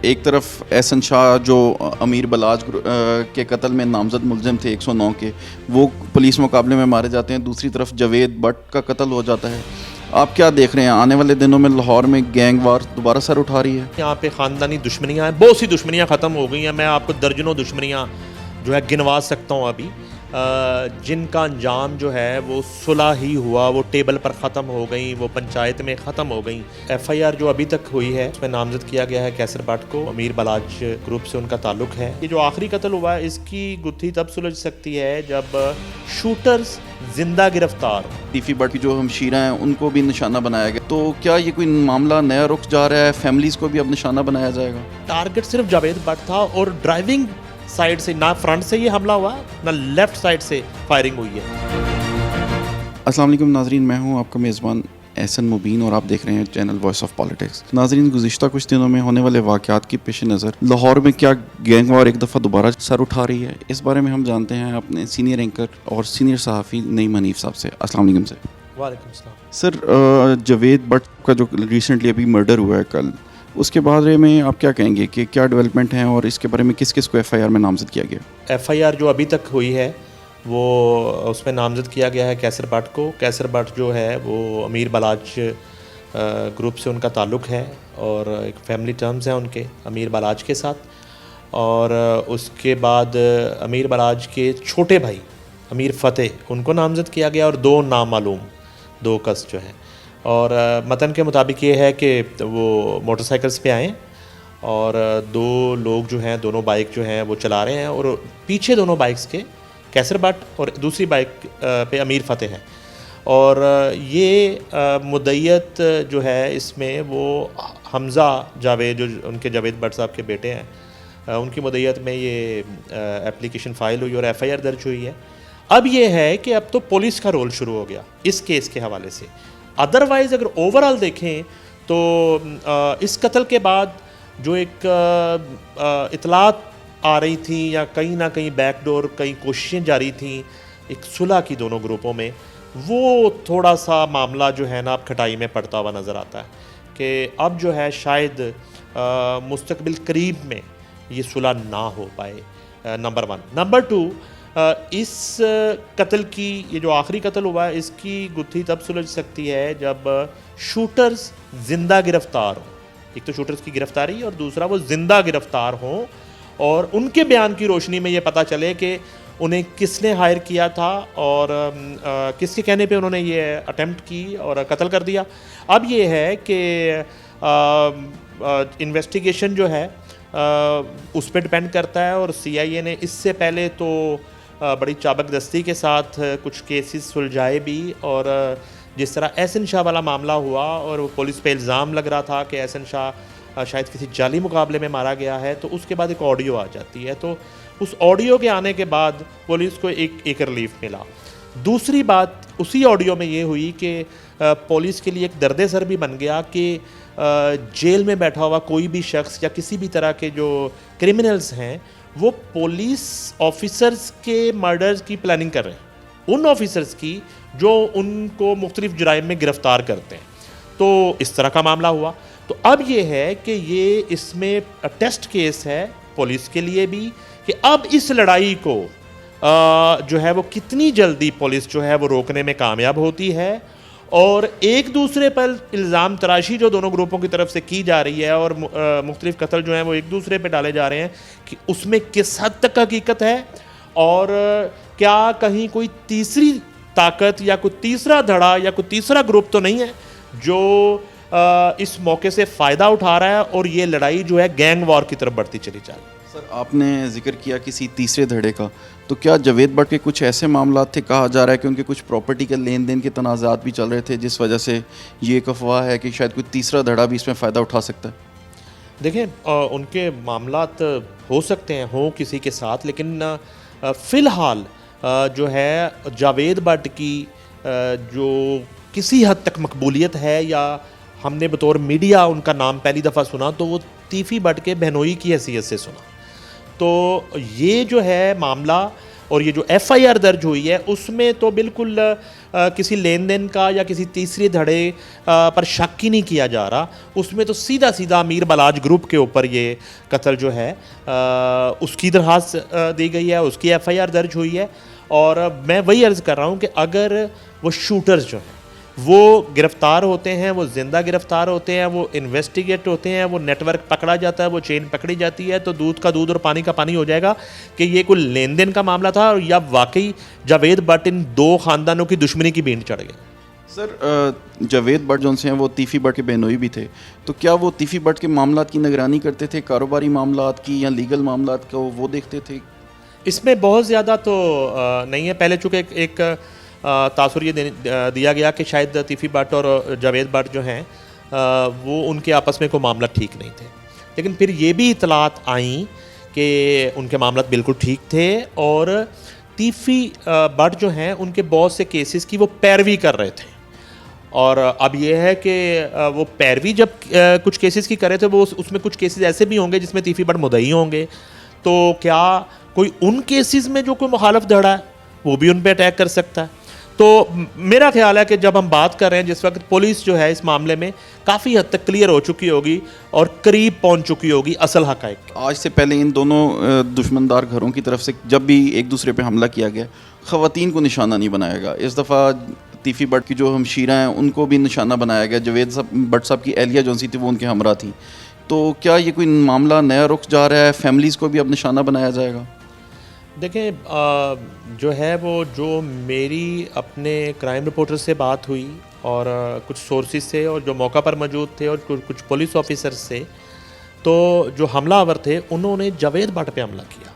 ایک طرف احسن شاہ جو امیر بلاج کے قتل میں نامزد ملزم تھے 109 کے، وہ پولیس مقابلے میں مارے جاتے ہیں، دوسری طرف جاوید بٹ کا قتل ہو جاتا ہے. آپ کیا دیکھ رہے ہیں آنے والے دنوں میں لاہور میں گینگ وار دوبارہ سر اٹھا رہی ہے؟ یہاں پہ خاندانی دشمنیاں ہیں، بہت سی دشمنیاں ختم ہو گئی ہیں. میں آپ کو درجنوں دشمنیاں جو ہے گنوا سکتا ہوں ابھی، جن کا انجام جو ہے وہ صلح ہی ہوا، وہ ٹیبل پر ختم ہو گئیں، وہ پنچایت میں ختم ہو گئیں. ایف آئی آر جو ابھی تک ہوئی ہے اس میں نامزد کیا گیا ہے کیسر بٹ کو، امیر بلاج گروپ سے ان کا تعلق ہے. یہ جو آخری قتل ہوا ہے اس کی گتھی تب سلجھ سکتی ہے جب شوٹرز زندہ گرفتار ہوں. ٹیفی بٹ کی جو ہمشیرہ ہیں ان کو بھی نشانہ بنایا گیا، تو کیا یہ کوئی معاملہ نیا رخ جا رہا ہے؟ فیملیز کو بھی اب نشانہ بنایا جائے گا؟ ٹارگٹ صرف جاوید بٹ تھا، اور ڈرائیونگ سائیڈ سے نہ فرنٹ سے یہ حملہ ہوا نہ لیفٹ سائیڈ سے فائرنگ ہوئی ہے. السلام علیکم ناظرین، میں ہوں آپ کا میزبان احسن مبین اور آپ دیکھ رہے ہیں چینل وائس آف پالیٹکس. ناظرین، گزشتہ کچھ دنوں میں ہونے والے واقعات کی پیش نظر لاہور میں کیا گینگ وار ایک دفعہ دوبارہ سر اٹھا رہی ہے؟ اس بارے میں ہم جانتے ہیں اپنے سینئر اینکر اور سینئر صحافی نعیم حنیف صاحب سے. السلام علیکم سر. وعلیکم السلام. سر، جاوید بٹ کا جو ریسنٹلی ابھی مرڈر ہوا ہے کل، اس کے بارے میں آپ کیا کہیں گے کہ کیا ڈیولپمنٹ ہیں اور اس کے بارے میں کس کس کو ایف آئی آر میں نامزد کیا گیا؟ ایف آئی آر جو ابھی تک ہوئی ہے وہ اس میں نامزد کیا گیا ہے کیسر بٹ کو. کیسر بٹ جو ہے وہ امیر بلاج گروپ سے ان کا تعلق ہے، اور ایک فیملی ٹرمز ہیں ان کے امیر بلاج کے ساتھ. اور اس کے بعد امیر بلاج کے چھوٹے بھائی امیر فتح ان کو نامزد کیا گیا، اور دو نامعلوم دو کس جو ہیں. اور متن کے مطابق یہ ہے کہ وہ موٹر سائیکلز پہ آئیں، اور دو لوگ جو ہیں دونوں بائک جو ہیں وہ چلا رہے ہیں، اور پیچھے دونوں بائکس کے کیسر بٹ اور دوسری بائک پہ امیر فتح ہے. اور یہ مدعیت جو ہے اس میں وہ حمزہ جاوید جو ان کے جاوید بٹ صاحب کے بیٹے ہیں، ان کی مدعیت میں یہ اپلیکیشن فائل ہوئی اور ایف آئی آر درج ہوئی ہے. اب یہ ہے کہ اب تو پولیس کا رول شروع ہو گیا اس کیس کے حوالے سے. ادروائز اگر اوور آل دیکھیں تو اس قتل کے بعد جو ایک اطلاعات آ رہی تھیں یا کہیں نہ کہیں بیک ڈور کئی کوششیں جاری تھیں ایک صلح کی دونوں گروپوں میں، وہ تھوڑا سا معاملہ جو ہے نا اب کھٹائی میں پڑتا ہوا نظر آتا ہے کہ اب جو ہے شاید مستقبل قریب میں یہ صلح نہ ہو پائے. نمبر 1. نمبر 2، اس قتل کی یہ جو آخری قتل ہوا ہے اس کی گتھی تب سلجھ سکتی ہے جب شوٹرز زندہ گرفتار ہوں. ایک تو شوٹرز کی گرفتاری اور دوسرا وہ زندہ گرفتار ہوں، اور ان کے بیان کی روشنی میں یہ پتہ چلے کہ انہیں کس نے ہائر کیا تھا اور کس کے کہنے پہ انہوں نے یہ اٹیمپٹ کی اور قتل کر دیا. اب یہ ہے کہ انویسٹیگیشن جو ہے اس پہ ڈپینڈ کرتا ہے، اور سی آئی اے نے اس سے پہلے تو بڑی چابک دستی کے ساتھ کچھ کیسز سلجھائے بھی. اور جس طرح احسن شاہ والا معاملہ ہوا اور وہ پولیس پہ الزام لگ رہا تھا کہ احسن شاہ شاید کسی جعلی مقابلے میں مارا گیا ہے، تو اس کے بعد ایک آڈیو آ جاتی ہے، تو اس آڈیو کے آنے کے بعد پولیس کو ایک ریلیف ملا. دوسری بات اسی آڈیو میں یہ ہوئی کہ پولیس کے لیے ایک درد سر بھی بن گیا کہ جیل میں بیٹھا ہوا کوئی بھی شخص یا کسی بھی طرح کے جو کرمنلز ہیں وہ پولیس آفیسرز کے مرڈرز کی پلاننگ کر رہے ہیں، ان آفیسرز کی جو ان کو مختلف جرائم میں گرفتار کرتے ہیں. تو اس طرح کا معاملہ ہوا. تو اب یہ ہے کہ یہ اس میں ٹیسٹ کیس ہے پولیس کے لیے بھی کہ اب اس لڑائی کو جو ہے وہ کتنی جلدی پولیس جو ہے وہ روکنے میں کامیاب ہوتی ہے، اور ایک دوسرے پر الزام تراشی جو دونوں گروپوں کی طرف سے کی جا رہی ہے اور مختلف قتل جو ہیں وہ ایک دوسرے پہ ڈالے جا رہے ہیں کہ اس میں کس حد تک حقیقت ہے، اور کیا کہیں کوئی تیسری طاقت یا کوئی تیسرا دھڑا یا کوئی تیسرا گروپ تو نہیں ہے جو اس موقع سے فائدہ اٹھا رہا ہے اور یہ لڑائی جو ہے گینگ وار کی طرف بڑھتی چلی جا رہی ہے. سر، آپ نے ذکر کیا کسی تیسرے دھڑے کا، تو کیا جاوید بٹ کے کچھ ایسے معاملات تھے؟ کہا جا رہا ہے کہ ان کے کچھ پراپرٹی کے لین دین کے تنازعات بھی چل رہے تھے جس وجہ سے یہ ایک افواہ ہے کہ شاید کوئی تیسرا دھڑا بھی اس میں فائدہ اٹھا سکتا ہے. دیکھیں ان کے معاملات ہو سکتے ہیں ہوں کسی کے ساتھ، لیکن فی الحال جو ہے جاوید بٹ کی جو کسی حد تک مقبولیت ہے، یا ہم نے بطور میڈیا ان کا نام پہلی دفعہ سنا تو وہ ٹیفی بٹ کے بہنوئی کی حیثیت سے سنا. تو یہ جو ہے معاملہ اور یہ جو ایف آئی آر درج ہوئی ہے اس میں تو بالکل کسی لین دین کا یا کسی تیسرے دھڑے پر شک ہی نہیں کیا جا رہا. اس میں تو سیدھا سیدھا امیر بلاج گروپ کے اوپر یہ قتل جو ہے اس کی درخواست دی گئی ہے, اس کی ایف آئی آر درج ہوئی ہے. اور میں وہی عرض کر رہا ہوں کہ اگر وہ شوٹرز جو ہیں وہ گرفتار ہوتے ہیں, وہ زندہ گرفتار ہوتے ہیں, وہ انویسٹیگیٹ ہوتے ہیں, وہ نیٹ ورک پکڑا جاتا ہے, وہ چین پکڑی جاتی ہے, تو دودھ کا دودھ اور پانی کا پانی ہو جائے گا کہ یہ کوئی لین دین کا معاملہ تھا یا واقعی جاوید بٹ ان دو خاندانوں کی دشمنی کی بینٹ چڑھ گئے. سر جاوید بٹ جون سے ہیں وہ تیفی بٹ کے بہنوئی بھی تھے, تو کیا وہ تیفی بٹ کے معاملات کی نگرانی کرتے تھے, کاروباری معاملات کی یا لیگل معاملات کو وہ دیکھتے تھے؟ اس میں بہت زیادہ تو نہیں ہے. پہلے چونکہ ایک تاثر یہ دیا گیا کہ شاید تیفی بٹ اور جاوید بٹ جو ہیں وہ ان کے آپس میں کوئی معاملہ ٹھیک نہیں تھے, لیکن پھر یہ بھی اطلاعات آئیں کہ ان کے معاملات بالکل ٹھیک تھے اور تیفی بٹ جو ہیں ان کے بہت سے کیسز کی وہ پیروی کر رہے تھے. اور اب یہ ہے کہ وہ پیروی جب کچھ کیسز کی کرے تھے وہ اس میں کچھ کیسز ایسے بھی ہوں گے جس میں تیفی بٹ مدعی ہوں گے, تو کیا کوئی ان کیسز میں جو کوئی مخالف دھڑا ہے وہ بھی ان پہ اٹیک کر سکتا ہے؟ تو میرا خیال ہے کہ جب ہم بات کر رہے ہیں جس وقت پولیس جو ہے اس معاملے میں کافی حد تک کلیئر ہو چکی ہوگی اور قریب پہنچ چکی ہوگی اصل حقائق. آج سے پہلے ان دونوں دشمندار گھروں کی طرف سے جب بھی ایک دوسرے پہ حملہ کیا گیا خواتین کو نشانہ نہیں بنایا گا. اس دفعہ تیفی بٹ کی جو ہمشیرہ ہیں ان کو بھی نشانہ بنایا گیا. جاوید بٹ صاحب کی اہلیہ جو سی تھی وہ ان کے ہمراہ تھی. تو کیا یہ کوئی معاملہ نیا رخ جا رہا ہے, فیملیز کو بھی اب نشانہ بنایا جائے گا؟ دیکھیں جو ہے وہ جو میری اپنے کرائم رپورٹر سے بات ہوئی اور کچھ سورسز سے اور جو موقع پر موجود تھے اور کچھ پولیس آفیسر سے, تو جو حملہ آور تھے انہوں نے جاوید بٹ پہ حملہ کیا.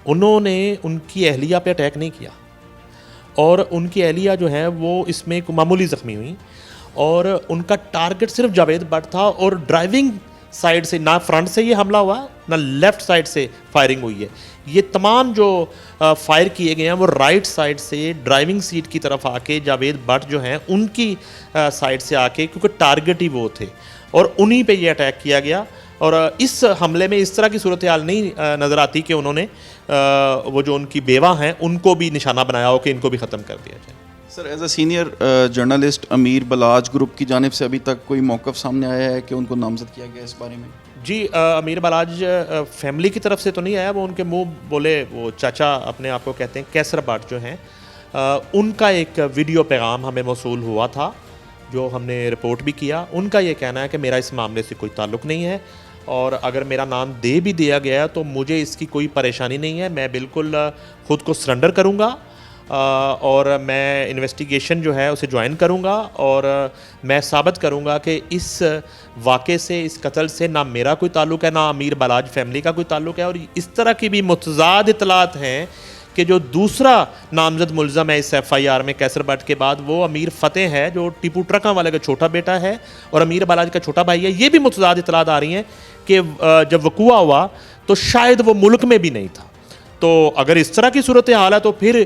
انہوں نے ان کی اہلیہ پہ اٹیک نہیں کیا اور ان کی اہلیہ جو ہے وہ اس میں معمولی زخمی ہوئی اور ان کا ٹارگٹ صرف جاوید بٹ تھا. اور ڈرائیونگ سائیڈ سے نہ فرنٹ سے یہ حملہ ہوا نہ لیفٹ سائیڈ سے فائرنگ ہوئی ہے. یہ تمام جو فائر کیے گئے ہیں وہ رائٹ سائیڈ سے ڈرائیونگ سیٹ کی طرف آ کے جاوید بٹ جو ہیں ان کی سائیڈ سے آ کے, کیونکہ ٹارگٹ ہی وہ تھے اور انہی پہ یہ اٹیک کیا گیا. اور اس حملے میں اس طرح کی صورتحال نہیں نظر آتی کہ انہوں نے وہ جو ان کی بیوہ ہیں ان کو بھی نشانہ بنایا ہو کہ ان کو بھی ختم کر دیا جائے. Sir as a senior journalist Amir Balaj group کی جانب سے ابھی تک کوئی موقف سامنے آیا ہے کہ ان کو نامزد کیا گیا اس بارے میں؟ جی امیر بلاج فیملی کی طرف سے تو نہیں آیا, وہ ان کے منہ بولے وہ چاچا اپنے آپ کو کہتے ہیں کیسر بٹ جو ہیں, ان کا ایک ویڈیو پیغام ہمیں موصول ہوا تھا جو ہم نے رپورٹ بھی کیا. ان کا یہ کہنا ہے کہ میرا اس معاملے سے کوئی تعلق نہیں ہے اور اگر میرا نام دے بھی دیا گیا تو مجھے اس کی کوئی پریشانی نہیں ہے, میں بالکل خود کو سرنڈر کروں گا اور میں انویسٹیگیشن جو ہے اسے جوائن کروں گا اور میں ثابت کروں گا کہ اس واقعے سے, اس قتل سے نہ میرا کوئی تعلق ہے نہ امیر بلاج فیملی کا کوئی تعلق ہے. اور اس طرح کی بھی متضاد اطلاعات ہیں کہ جو دوسرا نامزد ملزم ہے اس ایف آئی آر میں کیسر بٹ کے بعد وہ امیر فتح ہے جو ٹیپو ٹرکاں والے کا چھوٹا بیٹا ہے اور امیر بلاج کا چھوٹا بھائی ہے. یہ بھی متضاد اطلاعات آ رہی ہیں کہ جب وقوع ہوا تو شاید وہ ملک میں بھی نہیں تھا. تو اگر اس طرح کی صورتحال ہے تو پھر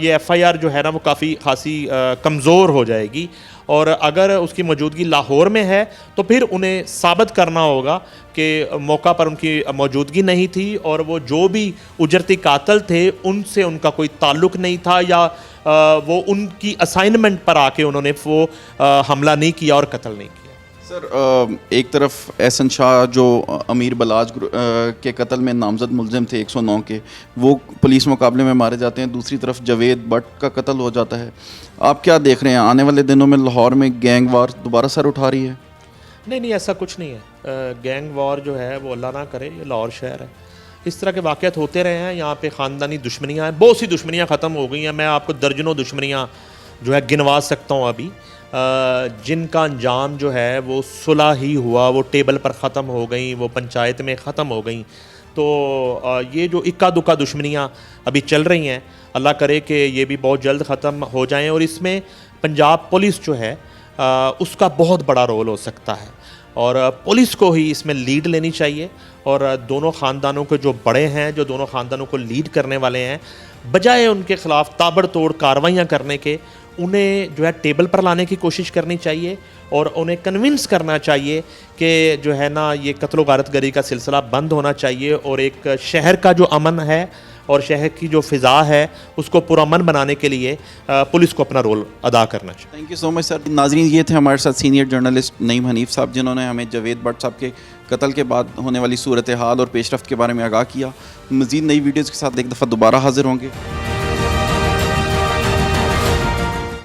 یہ ایف آئی آر جو ہے نا وہ کافی خاصی کمزور ہو جائے گی. اور اگر اس کی موجودگی لاہور میں ہے تو پھر انہیں ثابت کرنا ہوگا کہ موقع پر ان کی موجودگی نہیں تھی اور وہ جو بھی اجرتی قاتل تھے ان سے ان کا کوئی تعلق نہیں تھا یا وہ ان کی اسائنمنٹ پر آ کے انہوں نے وہ حملہ نہیں کیا اور قتل نہیں کیا. سر ایک طرف احسن شاہ جو امیر بلاج کے قتل میں نامزد ملزم تھے 109 کے, وہ پولیس مقابلے میں مارے جاتے ہیں, دوسری طرف جاوید بٹ کا قتل ہو جاتا ہے. آپ کیا دیکھ رہے ہیں آنے والے دنوں میں لاہور میں گینگ وار دوبارہ سر اٹھا رہی ہے؟ نہیں ایسا کچھ نہیں ہے. گینگ وار جو ہے وہ اللہ نہ کرے, یہ لاہور شہر ہے, اس طرح کے واقعات ہوتے رہے ہیں. یہاں پہ خاندانی دشمنیاں ہیں, بہت سی دشمنیاں ختم ہو گئی ہیں. میں آپ کو درجنوں دشمنیاں جو ہے گنوا سکتا ہوں ابھی, جن کا انجام جو ہے وہ صلح ہی ہوا, وہ ٹیبل پر ختم ہو گئیں, وہ پنچایت میں ختم ہو گئیں. تو یہ جو اکا دکا دشمنیاں ابھی چل رہی ہیں اللہ کرے کہ یہ بھی بہت جلد ختم ہو جائیں. اور اس میں پنجاب پولیس جو ہے اس کا بہت بڑا رول ہو سکتا ہے اور پولیس کو ہی اس میں لیڈ لینی چاہیے. اور دونوں خاندانوں کے جو بڑے ہیں, جو دونوں خاندانوں کو لیڈ کرنے والے ہیں, بجائے ان کے خلاف تابڑ توڑ کارروائیاں کرنے کے انہیں جو ہے ٹیبل پر لانے کی کوشش کرنی چاہیے اور انہیں کنونس کرنا چاہیے کہ جو ہے نا یہ قتل و غارت گری کا سلسلہ بند ہونا چاہیے اور ایک شہر کا جو امن ہے اور شہر کی جو فضا ہے اس کو پرامن بنانے کے لیے پولیس کو اپنا رول ادا کرنا چاہیے. تھینک یو سو مچ سر. ناظرین یہ تھے ہمارے ساتھ سینئر جرنلسٹ نعیم حنیف صاحب جنہوں نے ہمیں جاوید بٹ صاحب کے قتل کے بعد ہونے والی صورتحال اور پیش رفت کے بارے میں آگاہ کیا. مزید نئی ویڈیوز کے ساتھ ایک دفعہ دوبارہ حاضر ہوں گے.